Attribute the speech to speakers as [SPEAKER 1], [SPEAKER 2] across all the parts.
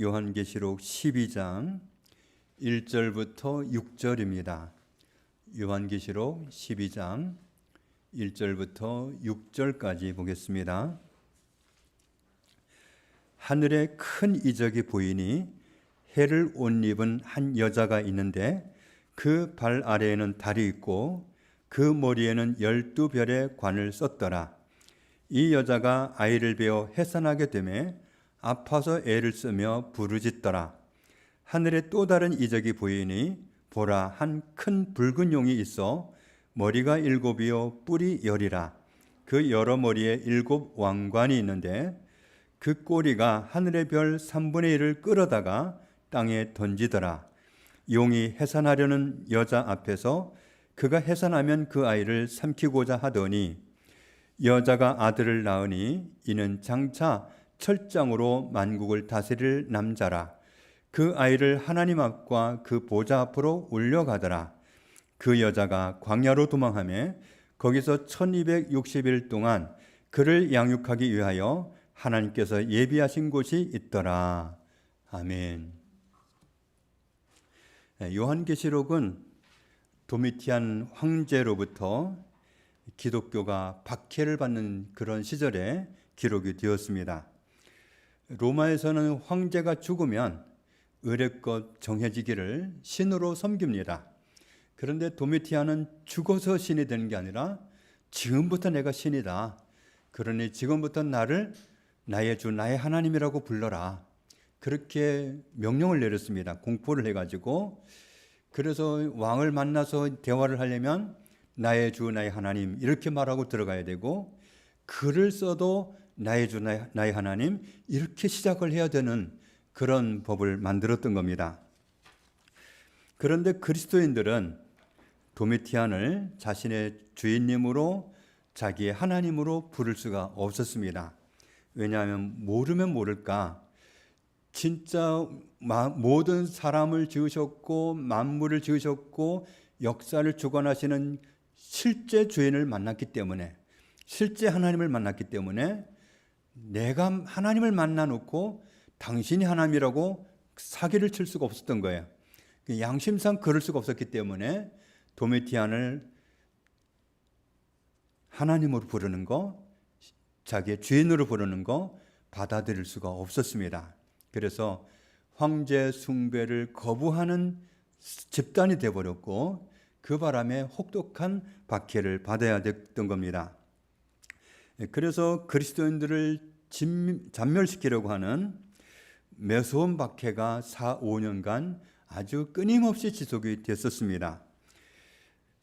[SPEAKER 1] 요한계시록 12장 1절부터 6절입니다. 요한계시록 12장 1절부터 6절까지 보겠습니다. 하늘에 큰 이적이 보이니 해를 옷 입은 한 여자가 있는데 그 발 아래에는 달이 있고 그 머리에는 12별의 관을 썼더라. 이 여자가 아이를 베어 해산하게 되매 아파서 애를 쓰며 부르짖더라. 하늘에 또 다른 이적이 보이니 보라, 한 큰 붉은 용이 있어 머리가 7이요 뿔이 10이라. 그 여러 머리에 7 왕관이 있는데 그 꼬리가 하늘의 별 3분의 1을 끌어다가 땅에 던지더라. 용이 해산하려는 여자 앞에서 그가 해산하면 그 아이를 삼키고자 하더니 여자가 아들을 낳으니 이는 장차 철장으로 만국을 다스릴 남자라. 그 아이를 하나님 앞과 그 보좌 앞으로 올려가더라. 그 여자가 광야로 도망하며 거기서 1260일 동안 그를 양육하기 위하여 하나님께서 예비하신 곳이 있더라. 아멘. 요한계시록은 도미티안 황제로부터 기독교가 박해를 받는 그런 시절에 기록이 되었습니다. 로마에서는 황제가 죽으면 의례껏 정해지기를 신으로 섬깁니다. 그런데 도미티안은 죽어서 신이 되는 게 아니라 지금부터 내가 신이다. 그러니 지금부터 나를 나의 주, 나의 하나님이라고 불러라. 그렇게 명령을 내렸습니다. 공포를 해가지고. 그래서 왕을 만나서 대화를 하려면 나의 주, 나의 하나님 이렇게 말하고 들어가야 되고, 글을 써도 나의 주, 나의 하나님 이렇게 시작을 해야 되는 그런 법을 만들었던 겁니다. 그런데 그리스도인들은 도미티안을 자신의 주인님으로, 자기의 하나님으로 부를 수가 없었습니다. 왜냐하면 모르면 모를까, 진짜 모든 사람을 지으셨고 만물을 지으셨고 역사를 주관하시는 실제 주인을 만났기 때문에, 실제 하나님을 만났기 때문에 내가 하나님을 만나놓고 당신이 하나님이라고 사기를 칠 수가 없었던 거예요. 양심상 그럴 수가 없었기 때문에 도미티안을 하나님으로 부르는 거, 자기의 주인으로 부르는 거 받아들일 수가 없었습니다. 그래서 황제 숭배를 거부하는 집단이 되어버렸고 그 바람에 혹독한 박해를 받아야 됐던 겁니다. 그래서 그리스도인들을 잔멸시키려고 하는 매서운 박해가 4-5년간 아주 끊임없이 지속이 됐었습니다.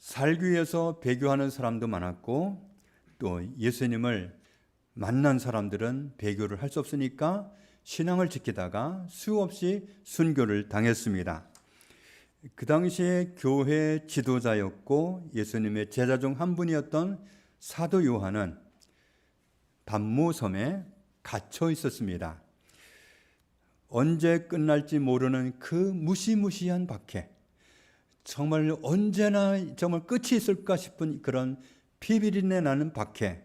[SPEAKER 1] 살기 위해서 배교하는 사람도 많았고 또 예수님을 만난 사람들은 배교를 할 수 없으니까 신앙을 지키다가 수없이 순교를 당했습니다. 그 당시에 교회 지도자였고 예수님의 제자 중 한 분이었던 사도 요한은 반모섬에 갇혀 있었습니다. 언제 끝날지 모르는 그 무시무시한 박해, 정말 언제나 정말 끝이 있을까 싶은 그런 피비린내 나는 박해,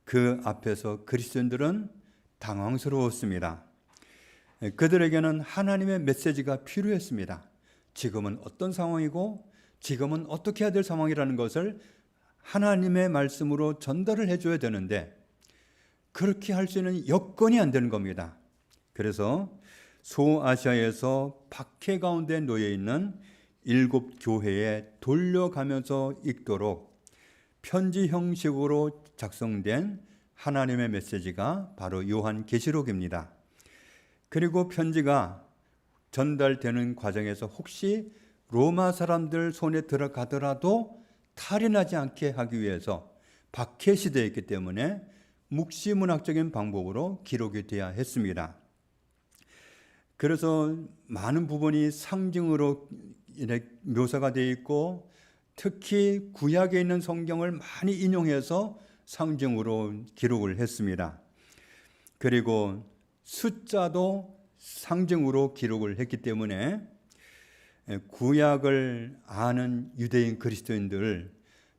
[SPEAKER 1] 그 앞에서 그리스도인들은 당황스러웠습니다. 그들에게는 하나님의 메시지가 필요했습니다. 지금은 어떤 상황이고 지금은 어떻게 해야 될 상황이라는 것을 하나님의 말씀으로 전달을 해줘야 되는데 그렇게 할 수 있는 여건이 안 되는 겁니다. 그래서 소아시아에서 박해 가운데 놓여 있는 7 교회에 돌려가면서 읽도록 편지 형식으로 작성된 하나님의 메시지가 바로 요한계시록입니다. 그리고 편지가 전달되는 과정에서 혹시 로마 사람들 손에 들어가더라도 탈이 나지 않게 하기 위해서 박해 시대였기 때문에 묵시문학적인 방법으로 기록이 되어야 했습니다. 그래서 많은 부분이 상징으로 묘사가 되어 있고 특히 구약에 있는 성경을 많이 인용해서 상징으로 기록을 했습니다. 그리고 숫자도 상징으로 기록을 했기 때문에 구약을 아는 유대인 그리스도인들,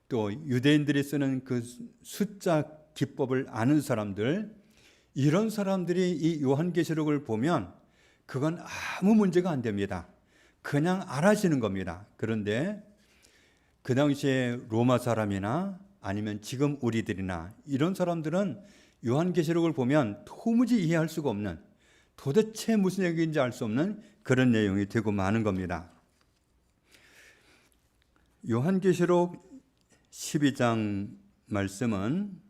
[SPEAKER 1] 또 유대인들이 쓰는 그 숫자 기법을 아는 사람들, 이런 사람들이 이 요한계시록을 보면 그건 아무 문제가 안 됩니다. 그냥 알아지는 겁니다. 그런데 그 당시에 로마 사람이나 아니면 지금 우리들이나 이런 사람들은 요한계시록을 보면 도무지 이해할 수가 없는, 도대체 무슨 얘기인지 알 수 없는 그런 내용이 되고 마는 겁니다. 요한계시록 12장 말씀은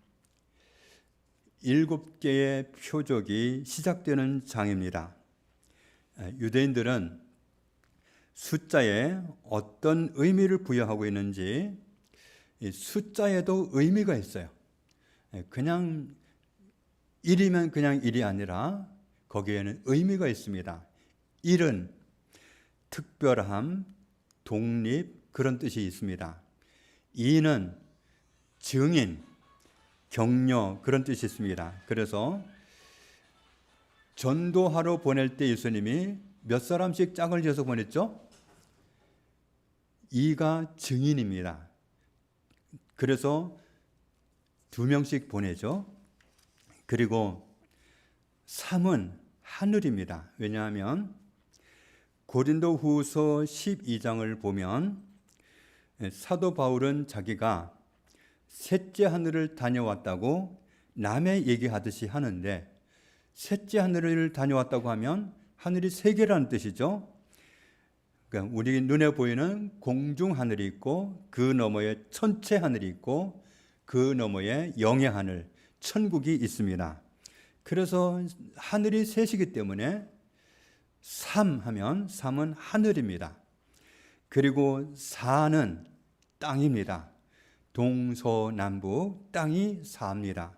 [SPEAKER 1] 7개의 표적이 시작되는 장입니다. 유대인들은 숫자에 어떤 의미를 부여하고 있는지, 이 숫자에도 의미가 있어요. 그냥 1이면 그냥 1이 아니라 거기에는 의미가 있습니다. 1은 특별함, 독립, 그런 뜻이 있습니다. 2는 증인, 격려, 그런 뜻이 있습니다. 그래서 전도하러 보낼 때 예수님이 몇 사람씩 짝을 지어서 보냈죠? 2가 증인입니다. 그래서 2명씩 보내죠. 그리고 3은 하늘입니다. 왜냐하면 고린도후서 12장을 보면 사도 바울은 자기가 셋째 하늘을 다녀왔다고 남의 얘기하듯이 하는데, 셋째 하늘을 다녀왔다고 하면 하늘이 세 개라는 뜻이죠. 그러니까 우리 눈에 보이는 공중 하늘이 있고, 그 너머에 천체 하늘이 있고, 그 너머에 영의 하늘, 천국이 있습니다. 그래서 하늘이 셋이기 때문에 3 하면 3은 하늘입니다. 그리고 4는 땅입니다. 동서남북 땅이 4입니다.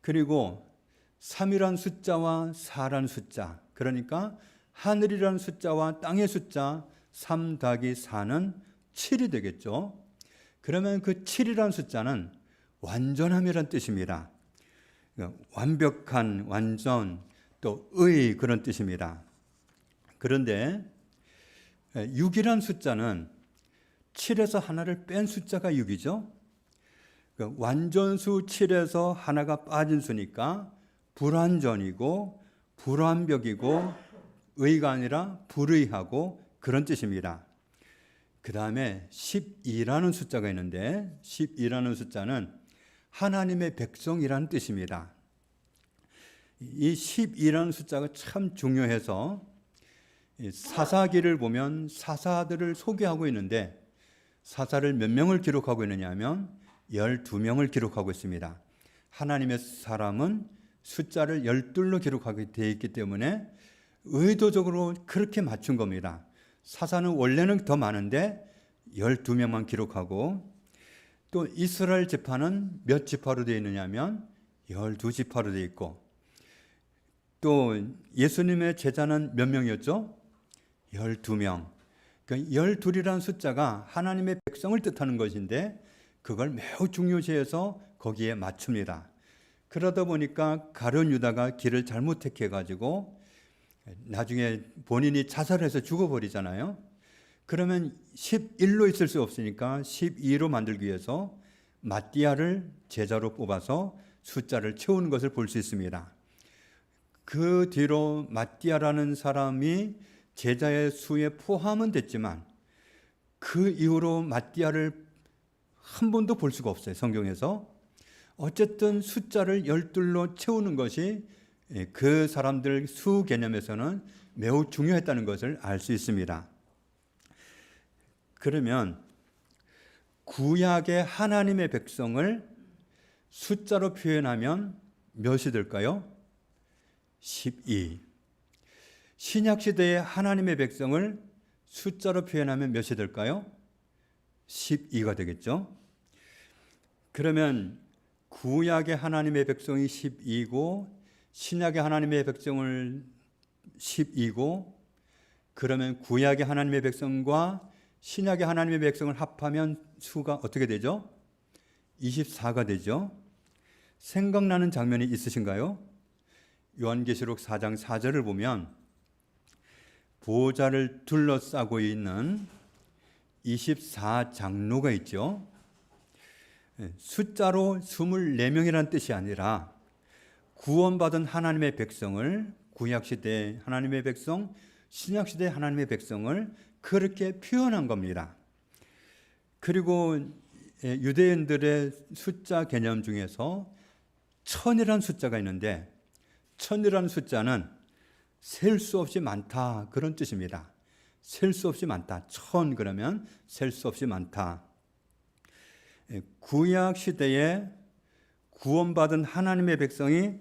[SPEAKER 1] 그리고 3이란 숫자와 4란 숫자, 그러니까 하늘이란 숫자와 땅의 숫자 3 더하기 4는 7이 되겠죠. 그러면 그 7이란 숫자는 완전함이란 뜻입니다. 완벽한, 완전, 또 의, 그런 뜻입니다. 그런데 6이란 숫자는 7에서 하나를 뺀 숫자가 6이죠. 완전수 7에서 하나가 빠진 수니까 불완전이고 불완벽이고 의가 아니라 불의하고 그런 뜻입니다. 그 다음에 12라는 숫자가 있는데, 12라는 숫자는 하나님의 백성이라는 뜻입니다. 이 12라는 숫자가 참 중요해서 사사기를 보면 사사들을 소개하고 있는데, 사사를 몇 명을 기록하고 있느냐 하면 12명을 기록하고 있습니다. 하나님의 사람은 숫자를 12로 기록하게 되어 있기 때문에 의도적으로 그렇게 맞춘 겁니다. 사사는 원래는 더 많은데 12명만 기록하고, 또 이스라엘 지파는 몇 지파로 되어 있느냐 하면 12지파로 되어 있고, 또 예수님의 제자는 몇 명이었죠? 12명. 그러니까 12이라는 숫자가 하나님의 백성을 뜻하는 것인데, 그걸 매우 중요시해서 거기에 맞춥니다. 그러다 보니까 가룟 유다가 길을 잘못 택해가지고 나중에 본인이 자살해서 죽어버리잖아요. 그러면 11로 있을 수 없으니까 12로 만들기 위해서 마띠아를 제자로 뽑아서 숫자를 채우는 것을 볼 수 있습니다. 그 뒤로 마띠아라는 사람이 제자의 수에 포함은 됐지만, 그 이후로 마띠아를 한 번도 볼 수가 없어요, 성경에서. 어쨌든 숫자를 12로 채우는 것이 그 사람들 수 개념에서는 매우 중요했다는 것을 알 수 있습니다. 그러면 구약의 하나님의 백성을 숫자로 표현하면 몇이 될까요? 12. 신약시대의 하나님의 백성을 숫자로 표현하면 몇이 될까요? 12가 되겠죠. 그러면 구약의 하나님의 백성이 12고 신약의 하나님의 백성을 12고, 그러면 구약의 하나님의 백성과 신약의 하나님의 백성을 합하면 수가 어떻게 되죠? 24가 되죠. 생각나는 장면이 있으신가요? 요한계시록 4장 4절을 보면 보호자를 둘러싸고 있는 24장로가 있죠. 숫자로 24명이라는 뜻이 아니라 구원받은 하나님의 백성을 구약시대 하나님의 백성, 신약시대 하나님의 백성을 그렇게 표현한 겁니다. 그리고 유대인들의 숫자 개념 중에서 천이라는 숫자가 있는데, 천이라는 숫자는 셀 수 없이 많다, 그런 뜻입니다. 셀 수 없이 많다. 천 그러면 셀 수 없이 많다. 구약 시대에 구원받은 하나님의 백성이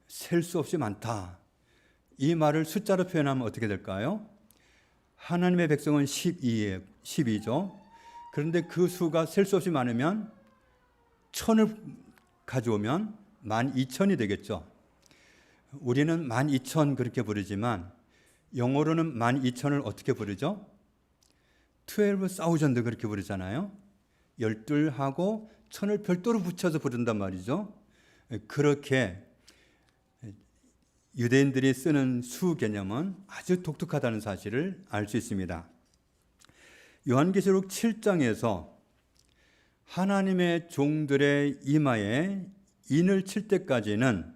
[SPEAKER 1] 셀 수 없이 많다. 이 말을 숫자로 표현하면 어떻게 될까요? 하나님의 백성은 12죠. 그런데 그 수가 셀 수 없이 많으면 천을 가져오면 12,000이 되겠죠. 우리는 12,000 그렇게 부르지만 영어로는 12,000을 어떻게 부르죠? 12,000 그렇게 부르잖아요. 12하고 1000을 별도로 붙여서 부른단 말이죠. 그렇게 유대인들이 쓰는 수 개념은 아주 독특하다는 사실을 알 수 있습니다. 요한계시록 7장에서 하나님의 종들의 이마에 인을 칠 때까지는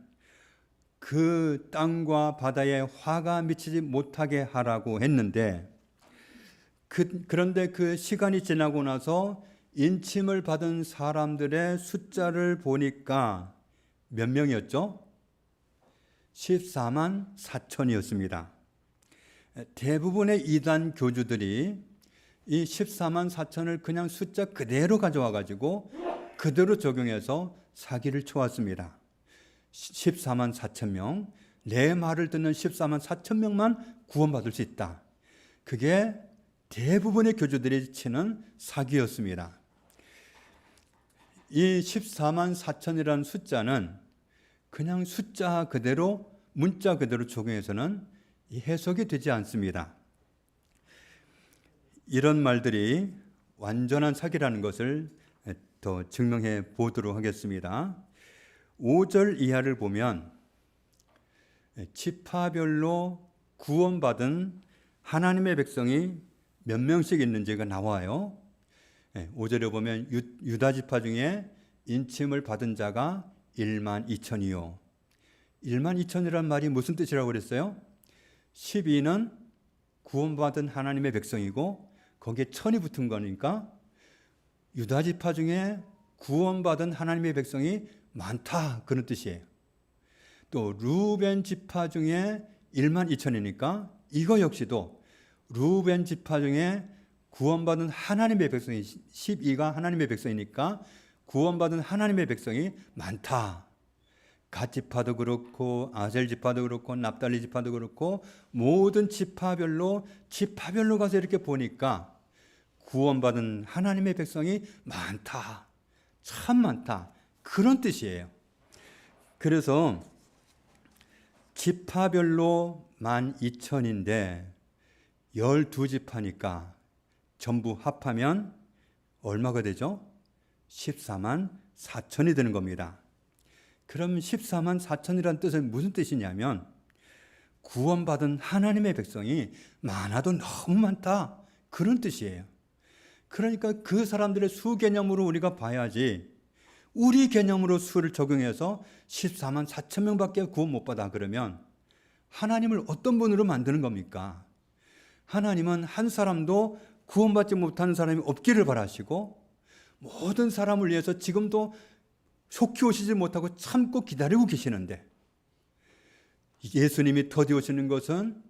[SPEAKER 1] 그 땅과 바다에 화가 미치지 못하게 하라고 했는데, 그런데 그 시간이 지나고 나서 인침을 받은 사람들의 숫자를 보니까 몇 명이었죠? 14만 4천이었습니다. 대부분의 이단 교주들이 이 14만 4천을 그냥 숫자 그대로 가져와 가지고 그대로 적용해서 사기를 쳐왔습니다. 14만 4천 명, 내 말을 듣는 14만 4천 명만 구원받을 수 있다. 그게 대부분의 교주들이 치는 사기였습니다. 이 14만 4천이라는 숫자는 그냥 숫자 그대로, 문자 그대로 적용해서는 해석이 되지 않습니다. 이런 말들이 완전한 사기라는 것을 더 증명해 보도록 하겠습니다. 5절 이하를 보면 지파별로 구원받은 하나님의 백성이 몇 명씩 있는지가 나와요. 5절에 보면 유다 지파 중에 인침을 받은 자가 1만 2천이요. 1만 2천이란 말이 무슨 뜻이라고 그랬어요? 12는 구원받은 하나님의 백성이고 거기에 천이 붙은 거니까 유다 지파 중에 구원받은 하나님의 백성이 많다, 그런 뜻이에요. 또 루벤 지파 중에 1만 2천이니까 이거 역시도 루벤 지파 중에 구원받은 하나님의 백성이, 12가 하나님의 백성이니까 구원받은 하나님의 백성이 많다. 갓 지파도 그렇고 아셀 지파도 그렇고 납달리 지파도 그렇고 모든 지파별로 가서 이렇게 보니까 구원받은 하나님의 백성이 많다, 참 많다, 그런 뜻이에요. 그래서 지파별로 12,000인데 12지파니까 전부 합하면 얼마가 되죠? 14만 4천이 되는 겁니다. 그럼 14만 4천이라는 뜻은 무슨 뜻이냐면 구원받은 하나님의 백성이 많아도 너무 많다, 그런 뜻이에요. 그러니까 그 사람들의 수 개념으로 우리가 봐야지, 우리 개념으로 수를 적용해서 14만 4천 명밖에 구원 못 받아 그러면 하나님을 어떤 분으로 만드는 겁니까? 하나님은 한 사람도 구원받지 못하는 사람이 없기를 바라시고 모든 사람을 위해서 지금도 속히 오시지 못하고 참고 기다리고 계시는데, 예수님이 더디 오시는 것은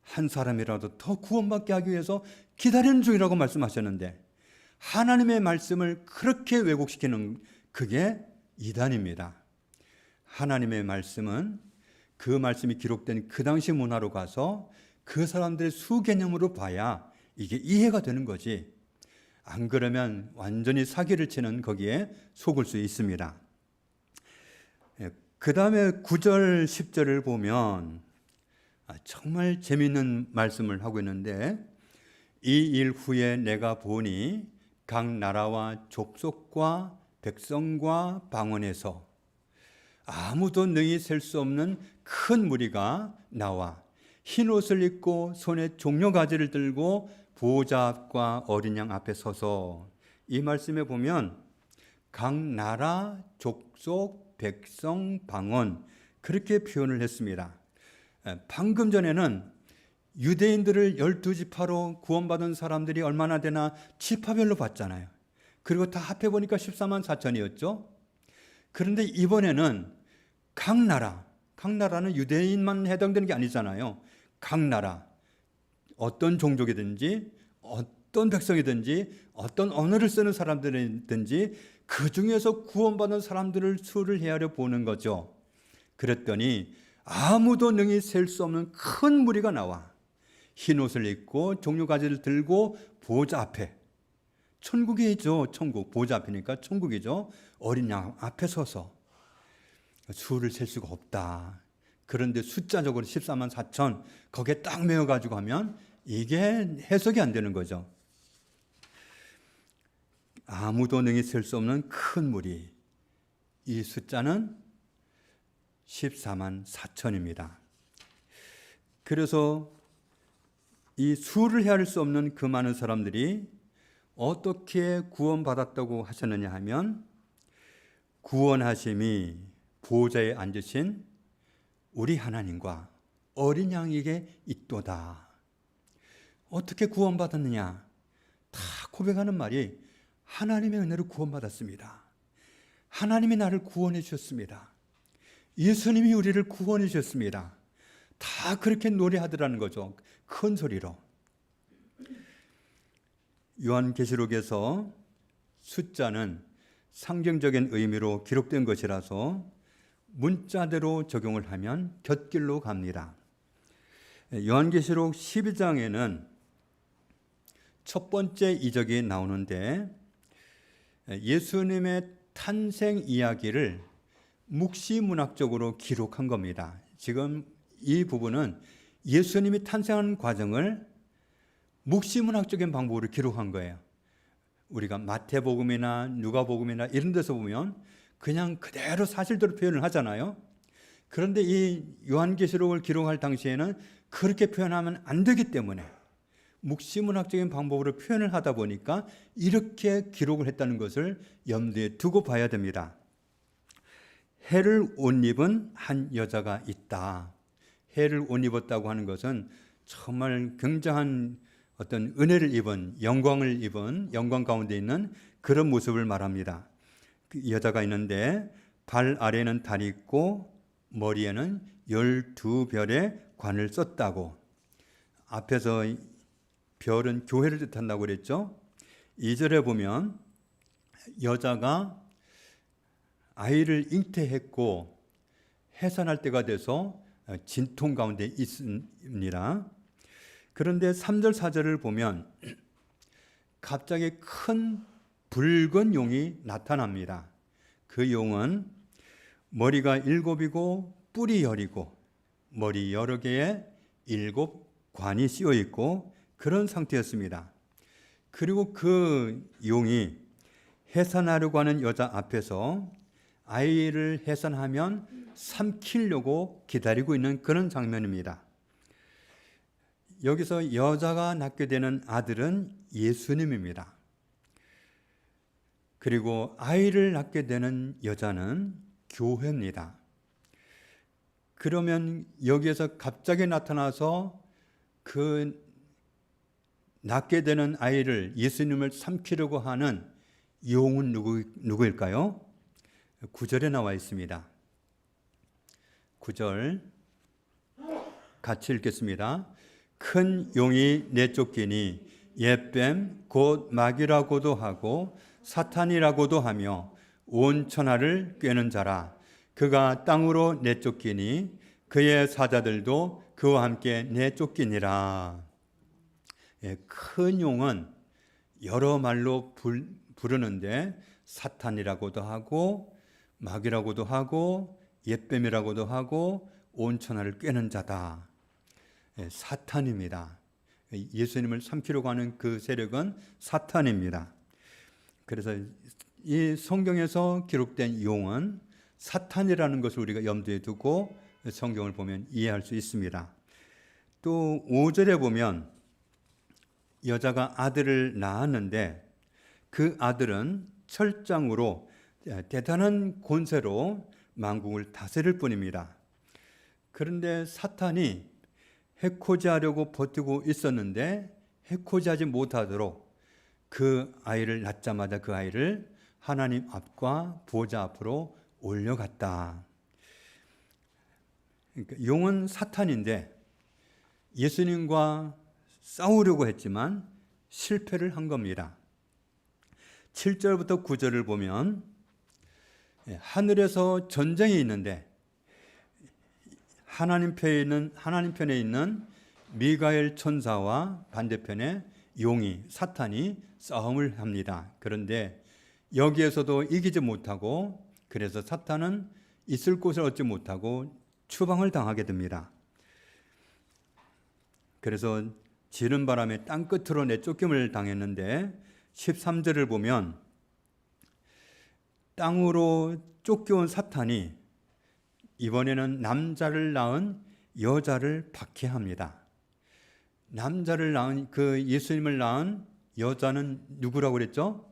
[SPEAKER 1] 한 사람이라도 더 구원받게 하기 위해서 기다리는 중이라고 말씀하셨는데, 하나님의 말씀을 그렇게 왜곡시키는 그게 이단입니다. 하나님의 말씀은 그 말씀이 기록된 그 당시 문화로 가서 그 사람들의 수 개념으로 봐야 이게 이해가 되는 거지, 안 그러면 완전히 사기를 치는 거기에 속을 수 있습니다. 그 다음에 9절 10절을 보면 정말 재미있는 말씀을 하고 있는데, 이 일 후에 내가 보니 각 나라와 족속과 백성과 방언에서 아무도 능히 셀 수 없는 큰 무리가 나와 흰 옷을 입고 손에 종려가지를 들고 보호자 앞과 어린 양 앞에 서서, 이 말씀에 보면 각 나라, 족속, 백성, 방언 그렇게 표현을 했습니다. 방금 전에는 유대인들을 12지파로 구원받은 사람들이 얼마나 되나 지파별로 봤잖아요. 그리고 다 합해보니까 14만 4천이었죠. 그런데 이번에는 각 나라는 유대인만 해당되는 게 아니잖아요. 각 나라, 어떤 종족이든지 어떤 백성이든지 어떤 언어를 쓰는 사람들이든지 그 중에서 구원받은 사람들을 수를 헤아려 보는 거죠. 그랬더니 아무도 능히 셀 수 없는 큰 무리가 나와 흰 옷을 입고 종려가지를 들고 보좌 앞에, 천국이죠. 천국, 보좌 앞이니까 천국이죠. 어린 양 앞에 서서 수를 셀 수가 없다. 그런데 숫자적으로 14만 4천 거기에 딱 메어가지고 하면 이게 해석이 안 되는 거죠. 아무도 능히 셀 수 없는 큰 무리, 이 숫자는 14만 4천입니다. 그래서 이 수를 헤아릴 수 없는 그 많은 사람들이 어떻게 구원받았다고 하셨느냐 하면 구원하심이 보좌에 앉으신 우리 하나님과 어린 양에게 있도다. 어떻게 구원받았느냐? 다 고백하는 말이 하나님의 은혜로 구원받았습니다. 하나님이 나를 구원해 주셨습니다. 예수님이 우리를 구원해 주셨습니다. 다 그렇게 노래하더라는 거죠. 큰 소리로. 요한계시록에서 숫자는 상징적인 의미로 기록된 것이라서 문자대로 적용을 하면 곁길로 갑니다. 요한계시록 12장에는 첫 번째 이적이 나오는데 예수님의 탄생 이야기를 묵시문학적으로 기록한 겁니다. 지금 이 부분은 예수님이 탄생하는 과정을 묵시문학적인 방법으로 기록한 거예요. 우리가 마태복음이나 누가복음이나 이런 데서 보면 그냥 그대로 사실대로 표현을 하잖아요. 그런데 이 요한계시록을 기록할 당시에는 그렇게 표현하면 안 되기 때문에 묵시문학적인 방법으로 표현을 하다 보니까 이렇게 기록을 했다는 것을 염두에 두고 봐야 됩니다. 해를 옷 입은 한 여자가 있다. 해를 옷 입었다고 하는 것은 정말 굉장한 어떤 은혜를 입은, 영광을 입은, 영광 가운데 있는 그런 모습을 말합니다. 그 여자가 있는데 발 아래는 달이 있고 머리에는 12별의 관을 썼다고. 앞에서 별은 교회를 뜻한다고 그랬죠. 2절에 보면 여자가 아이를 잉태했고 해산할 때가 돼서 진통 가운데 있습니다. 그런데 3절 4절을 보면 갑자기 큰 붉은 용이 나타납니다. 그 용은 머리가 7이고 뿔이 10이고 머리 여러 개에 7 관이 씌어 있고 그런 상태였습니다. 그리고 그 용이 해산하려고 하는 여자 앞에서 아이를 해산하면 삼키려고 기다리고 있는 그런 장면입니다. 여기서 여자가 낳게 되는 아들은 예수님입니다. 그리고 아이를 낳게 되는 여자는 교회입니다. 그러면 여기에서 갑자기 나타나서 그 낳게 되는 아이를 예수님을 삼키려고 하는 용은 누구일까요? 9절에 나와 있습니다. 9절 같이 읽겠습니다. 큰 용이 내쫓기니 옛뱀 곧 마귀라고도 하고 사탄이라고도 하며 온 천하를 꿰는 자라. 그가 땅으로 내쫓기니 그의 사자들도 그와 함께 내쫓기니라. 큰 용은 여러 말로 부르는데 사탄이라고도 하고 마귀라고도 하고 옛뱀이라고도 하고 온 천하를 꿰는 자다. 사탄입니다. 예수님을 삼키려고 하는 그 세력은 사탄입니다. 그래서 이 성경에서 기록된 용은 사탄이라는 것을 우리가 염두에 두고 성경을 보면 이해할 수 있습니다. 또 5절에 보면 여자가 아들을 낳았는데 그 아들은 철장으로 대단한 권세로 만국을 다스릴 뿐입니다. 그런데 사탄이 해코지하려고 버티고 있었는데 해코지하지 못하도록 그 아이를 낳자마자 그 아이를 하나님 앞과 보좌 앞으로 올려갔다. 그러니까 용은 사탄인데 예수님과 싸우려고 했지만 실패를 한 겁니다. 7절부터 9절을 보면 하늘에서 전쟁이 있는데 하나님 편에 있는 미가엘 천사와 반대편에 용이 사탄이 싸움을 합니다. 그런데 여기에서도 이기지 못하고 그래서 사탄은 있을 곳을 얻지 못하고 추방을 당하게 됩니다. 그래서 지는 바람에 땅끝으로 내쫓김을 당했는데 13절을 보면 땅으로 쫓겨온 사탄이 이번에는 남자를 낳은 여자를 박해합니다. 남자를 낳은 그 예수님을 낳은 여자는 누구라고 그랬죠?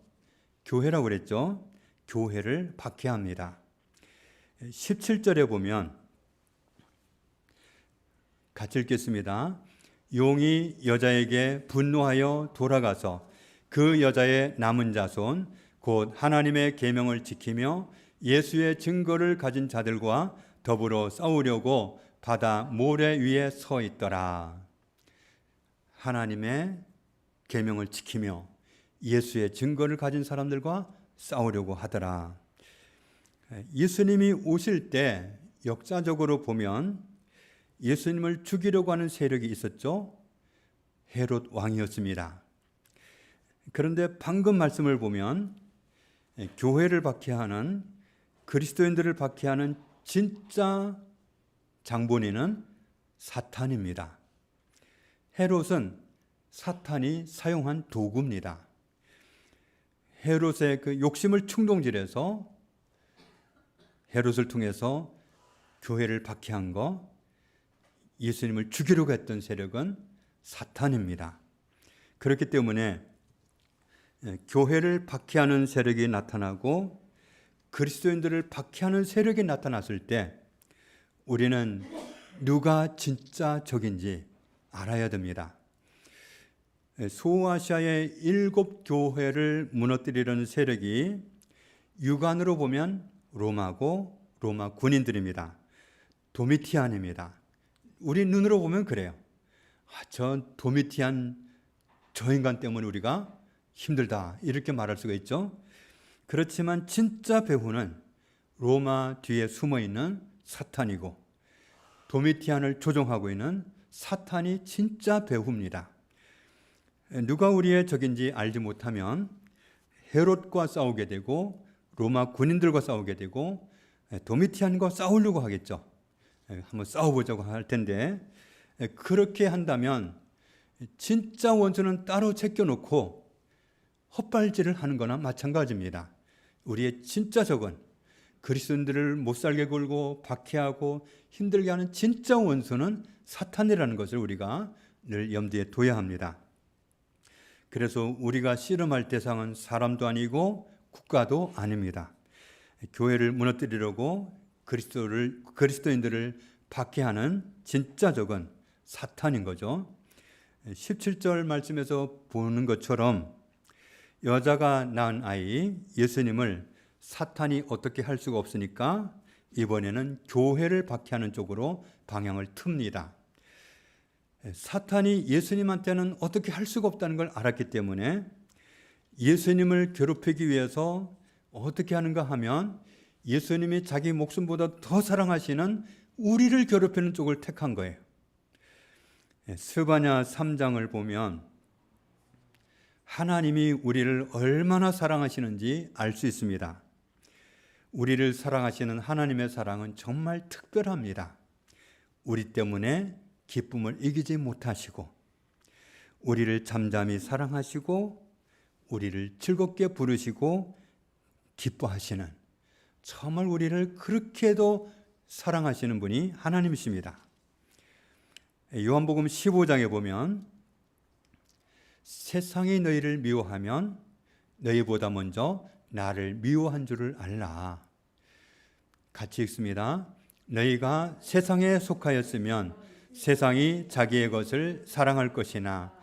[SPEAKER 1] 교회라고 그랬죠? 교회를 박해합니다. 17절에 보면 같이 읽겠습니다. 용이 여자에게 분노하여 돌아가서 그 여자의 남은 자손 곧 하나님의 계명을 지키며 예수의 증거를 가진 자들과 더불어 싸우려고 바다 모래 위에 서 있더라. 하나님의 계명을 지키며 예수의 증거를 가진 사람들과 싸우려고 하더라. 예수님이 오실 때 역사적으로 보면 예수님을 죽이려고 하는 세력이 있었죠. 헤롯 왕이었습니다. 그런데 방금 말씀을 보면 교회를 박해하는 그리스도인들을 박해하는 진짜 장본인은 사탄입니다. 헤롯은 사탄이 사용한 도구입니다. 헤롯의 그 욕심을 충동질해서 헤롯을 통해서 교회를 박해한 거, 예수님을 죽이려고 했던 세력은 사탄입니다. 그렇기 때문에 교회를 박해하는 세력이 나타나고 그리스도인들을 박해하는 세력이 나타났을 때 우리는 누가 진짜 적인지 알아야 됩니다. 소아시아의 7교회를 무너뜨리려는 세력이 육안으로 보면 로마고 로마 군인들입니다. 도미티안입니다. 우리 눈으로 보면 그래요. 저 도미티안 저 인간 때문에 우리가 힘들다 이렇게 말할 수가 있죠. 그렇지만 진짜 배후는 로마 뒤에 숨어있는 사탄이고 도미티안을 조종하고 있는 사탄이 진짜 배후입니다. 누가 우리의 적인지 알지 못하면 헤롯과 싸우게 되고 로마 군인들과 싸우게 되고 도미티안과 싸우려고 하겠죠. 한번 싸워보자고 할 텐데 그렇게 한다면 진짜 원수는 따로 제껴놓고 헛발질을 하는 거나 마찬가지입니다. 우리의 진짜 적은 그리스도인들을 못살게 굴고 박해하고 힘들게 하는 진짜 원수는 사탄이라는 것을 우리가 늘 염두에 둬야 합니다. 그래서 우리가 씨름할 대상은 사람도 아니고 국가도 아닙니다. 교회를 무너뜨리려고 그리스도인들을 박해하는 진짜 적은 사탄인 거죠. 17절 말씀에서 보는 것처럼 여자가 낳은 아이 예수님을 사탄이 어떻게 할 수가 없으니까 이번에는 교회를 박해하는 쪽으로 방향을 틉니다. 사탄이 예수님한테는 어떻게 할 수가 없다는 걸 알았기 때문에 예수님을 괴롭히기 위해서 어떻게 하는가 하면 예수님이 자기 목숨보다 더 사랑하시는 우리를 괴롭히는 쪽을 택한 거예요. 스바냐 3장을 보면 하나님이 우리를 얼마나 사랑하시는지 알 수 있습니다. 우리를 사랑하시는 하나님의 사랑은 정말 특별합니다. 우리 때문에 기쁨을 이기지 못하시고 우리를 잠잠히 사랑하시고 우리를 즐겁게 부르시고 기뻐하시는 정말 우리를 그렇게도 사랑하시는 분이 하나님이십니다. 요한복음 15장에 보면 세상이 너희를 미워하면 너희보다 먼저 나를 미워한 줄을 알라. 같이 읽습니다. 너희가 세상에 속하였으면 세상이 자기의 것을 사랑할 것이나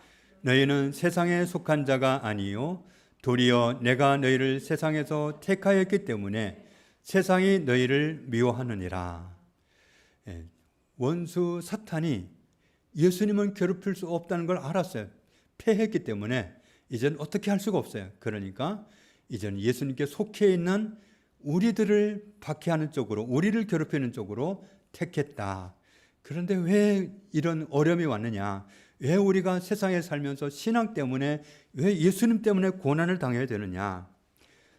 [SPEAKER 1] 너희는 세상에 속한 자가 아니요 도리어 내가 너희를 세상에서 택하였기 때문에 세상이 너희를 미워하느니라. 원수 사탄이 예수님은 괴롭힐 수 없다는 걸 알았어요. 패했기 때문에 이제는 어떻게 할 수가 없어요. 그러니까 이제는 예수님께 속해 있는 우리들을 박해하는 쪽으로, 우리를 괴롭히는 쪽으로 택했다. 그런데 왜 이런 어려움이 왔느냐? 왜 우리가 세상에 살면서 신앙 때문에, 왜 예수님 때문에 고난을 당해야 되느냐?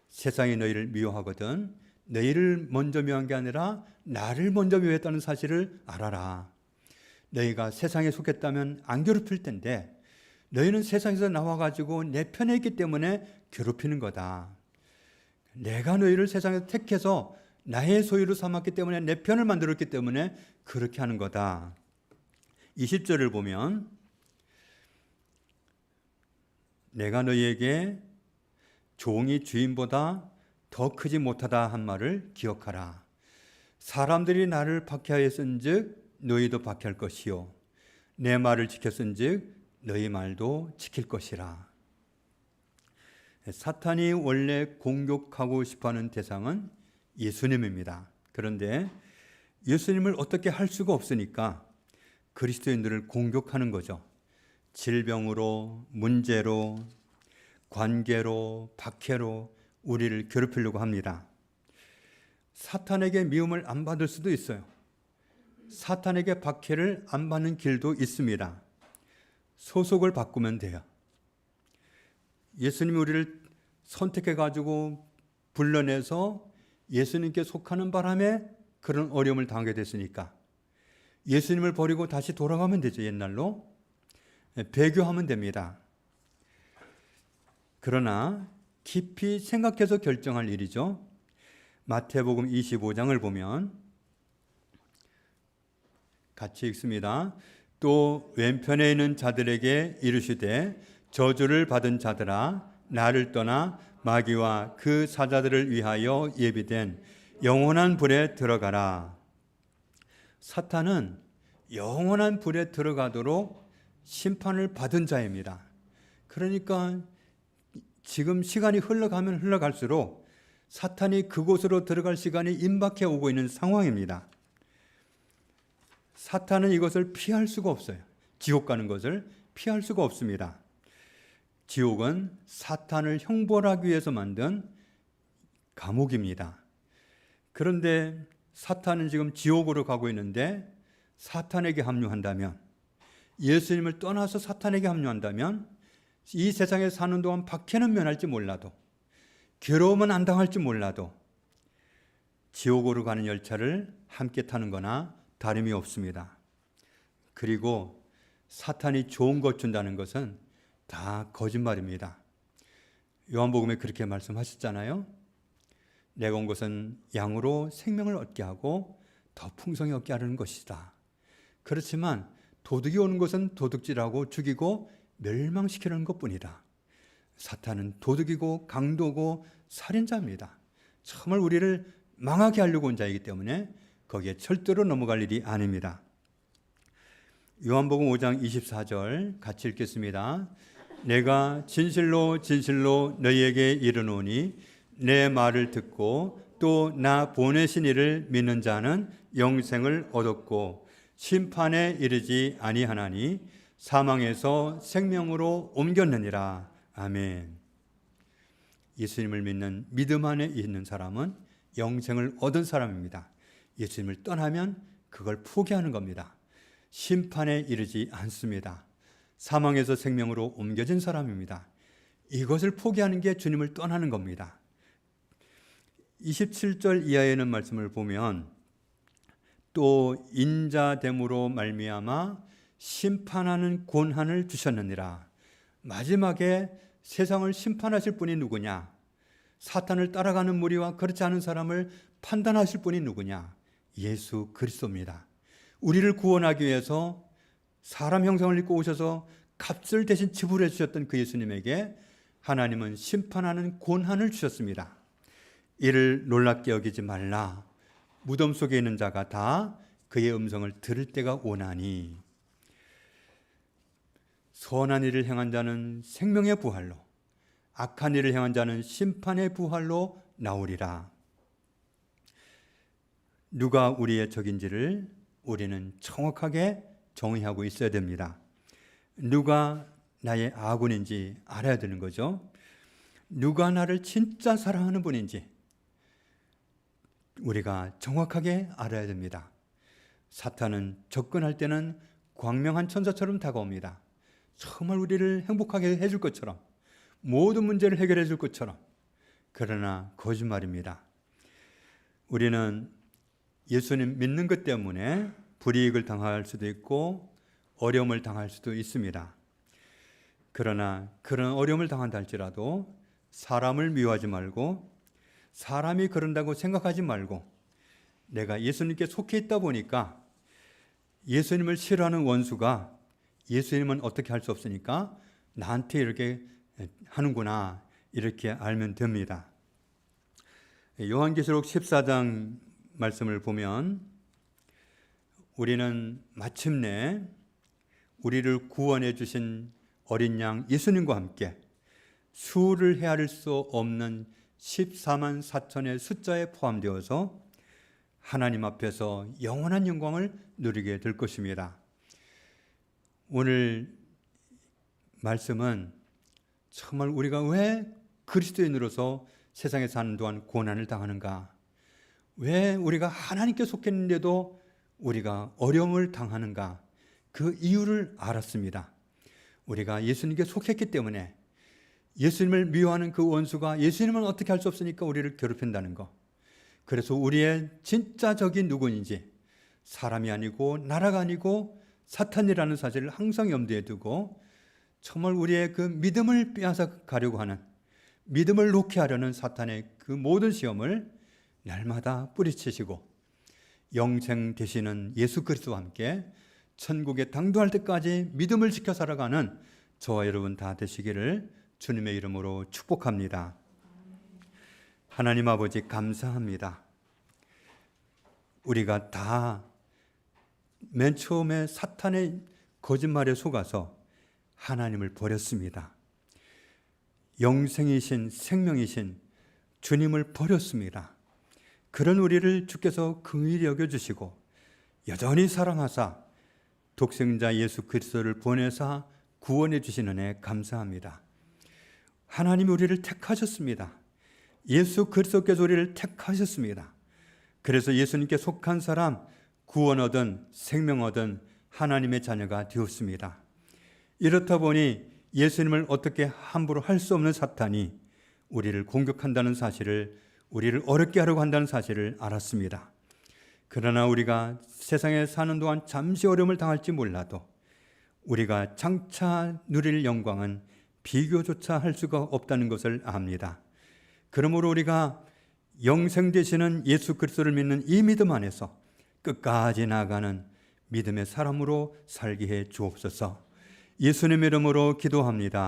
[SPEAKER 1] 세상이 너희를 미워하거든 너희를 먼저 미워한 게 아니라 나를 먼저 미워했다는 사실을 알아라. 너희가 세상에 속했다면 안 괴롭힐 텐데 너희는 세상에서 나와가지고 내 편에 있기 때문에 괴롭히는 거다. 내가 너희를 세상에서 택해서 나의 소유로 삼았기 때문에 내 편을 만들었기 때문에 그렇게 하는 거다. 20절을 보면 내가 너희에게 종이 주인보다 더 크지 못하다 한 말을 기억하라. 사람들이 나를 박해하였은즉 너희도 박해할 것이요 내 말을 지켰은즉 너희 말도 지킬 것이라. 사탄이 원래 공격하고 싶어하는 대상은 예수님입니다. 그런데 예수님을 어떻게 할 수가 없으니까 그리스도인들을 공격하는 거죠. 질병으로, 문제로, 관계로, 박해로 우리를 괴롭히려고 합니다. 사탄에게 미움을 안 받을 수도 있어요. 사탄에게 박해를 안 받는 길도 있습니다. 소속을 바꾸면 돼요. 예수님이 우리를 선택해가지고 불러내서 예수님께 속하는 바람에 그런 어려움을 당하게 됐으니까 예수님을 버리고 다시 돌아가면 되죠. 옛날로 배교하면 됩니다. 그러나 깊이 생각해서 결정할 일이죠. 마태복음 25장을 보면 같이 읽습니다. 또 왼편에 있는 자들에게 이르시되 저주를 받은 자들아 나를 떠나 마귀와 그 사자들을 위하여 예비된 영원한 불에 들어가라. 사탄은 영원한 불에 들어가도록 심판을 받은 자입니다. 그러니까 지금 시간이 흘러가면 흘러갈수록 사탄이 그곳으로 들어갈 시간이 임박해 오고 있는 상황입니다. 사탄은 이것을 피할 수가 없어요. 지옥 가는 것을 피할 수가 없습니다. 지옥은 사탄을 형벌하기 위해서 만든 감옥입니다. 그런데 사탄은 지금 지옥으로 가고 있는데 사탄에게 합류한다면, 예수님을 떠나서 사탄에게 합류한다면 이 세상에 사는 동안 박해는 면할지 몰라도, 괴로움은 안 당할지 몰라도 지옥으로 가는 열차를 함께 타는 거나 다름이 없습니다. 그리고 사탄이 좋은 것 준다는 것은 다 거짓말입니다. 요한복음에 그렇게 말씀하셨잖아요. 내가 온 것은 양으로 생명을 얻게 하고 더 풍성히 얻게 하려는 것이다. 그렇지만 도둑이 오는 것은 도둑질하고 죽이고 멸망시키려는 것뿐이다. 사탄은 도둑이고 강도고 살인자입니다. 정말 우리를 망하게 하려고 온 자이기 때문에 거기에 절대로 넘어갈 일이 아닙니다. 요한복음 5장 24절 같이 읽겠습니다. 내가 진실로 진실로 너희에게 이르노니 내 말을 듣고 또 나 보내신 이를 믿는 자는 영생을 얻었고 심판에 이르지 아니하나니 사망에서 생명으로 옮겼느니라. 아멘. 예수님을 믿는 믿음 안에 있는 사람은 영생을 얻은 사람입니다. 예수님을 떠나면 그걸 포기하는 겁니다. 심판에 이르지 않습니다. 사망에서 생명으로 옮겨진 사람입니다. 이것을 포기하는 게 주님을 떠나는 겁니다. 27절 이하에 있는 말씀을 보면 또 인자됨으로 말미암아 심판하는 권한을 주셨느니라. 마지막에 세상을 심판하실 분이 누구냐? 사탄을 따라가는 무리와 그렇지 않은 사람을 판단하실 분이 누구냐? 예수 그리스도입니다. 우리를 구원하기 위해서 사람 형상을 입고 오셔서 값을 대신 지불해 주셨던 그 예수님에게 하나님은 심판하는 권한을 주셨습니다. 이를 놀랍게 여기지 말라. 무덤 속에 있는 자가 다 그의 음성을 들을 때가 오나니 선한 일을 행한 자는 생명의 부활로, 악한 일을 행한 자는 심판의 부활로 나오리라. 누가 우리의 적인지를 우리는 정확하게 정의하고 있어야 됩니다. 누가 나의 아군인지 알아야 되는 거죠. 누가 나를 진짜 사랑하는 분인지 우리가 정확하게 알아야 됩니다. 사탄은 접근할 때는 광명한 천사처럼 다가옵니다. 정말 우리를 행복하게 해줄 것처럼, 모든 문제를 해결해 줄 것처럼. 그러나 거짓말입니다. 우리는 예수님 믿는 것 때문에 불이익을 당할 수도 있고 어려움을 당할 수도 있습니다. 그러나 그런 어려움을 당한다 할지라도 사람을 미워하지 말고, 사람이 그런다고 생각하지 말고, 내가 예수님께 속해 있다 보니까 예수님을 싫어하는 원수가 예수님은 어떻게 할 수 없으니까 나한테 이렇게 하는구나, 이렇게 알면 됩니다. 요한계시록 14장 말씀을 보면 우리는 마침내 우리를 구원해 주신 어린 양 예수님과 함께 수를 헤아릴 수 없는 14만 4천의 숫자에 포함되어서 하나님 앞에서 영원한 영광을 누리게 될 것입니다. 오늘 말씀은 정말 우리가 왜 그리스도인으로서 세상에 사는 동안 고난을 당하는가, 왜 우리가 하나님께 속했는데도 우리가 어려움을 당하는가, 그 이유를 알았습니다. 우리가 예수님께 속했기 때문에 예수님을 미워하는 그 원수가 예수님은 어떻게 할 수 없으니까 우리를 괴롭힌다는 것. 그래서 우리의 진짜 적이 누구인지, 사람이 아니고 나라가 아니고 사탄이라는 사실을 항상 염두에 두고 정말 우리의 그 믿음을 빼앗아 가려고 하는, 믿음을 놓게 하려는 사탄의 그 모든 시험을 날마다 뿌리치시고 영생 되시는 예수 그리스도와 함께 천국에 당도할 때까지 믿음을 지켜 살아가는 저와 여러분 다 되시기를 주님의 이름으로 축복합니다. 하나님 아버지 감사합니다. 우리가 다 맨 처음에 사탄의 거짓말에 속아서 하나님을 버렸습니다. 영생이신 생명이신 주님을 버렸습니다. 그런 우리를 주께서 긍휼히 여겨주시고 여전히 사랑하사 독생자 예수 그리스도를 보내사 구원해 주신 은혜 감사합니다. 하나님이 우리를 택하셨습니다. 예수 그리스도께서 우리를 택하셨습니다. 그래서 예수님께 속한 사람, 구원 얻은, 생명 얻은 하나님의 자녀가 되었습니다. 이렇다 보니 예수님을 어떻게 함부로 할 수 없는 사탄이 우리를 공격한다는 사실을, 우리를 어렵게 하려고 한다는 사실을 알았습니다. 그러나 우리가 세상에 사는 동안 잠시 어려움을 당할지 몰라도 우리가 장차 누릴 영광은 비교조차 할 수가 없다는 것을 압니다. 그러므로 우리가 영생 되시는 예수 그리스도를 믿는 이 믿음 안에서 끝까지 나아가는 믿음의 사람으로 살게 해 주옵소서. 예수님의 이름으로 기도합니다.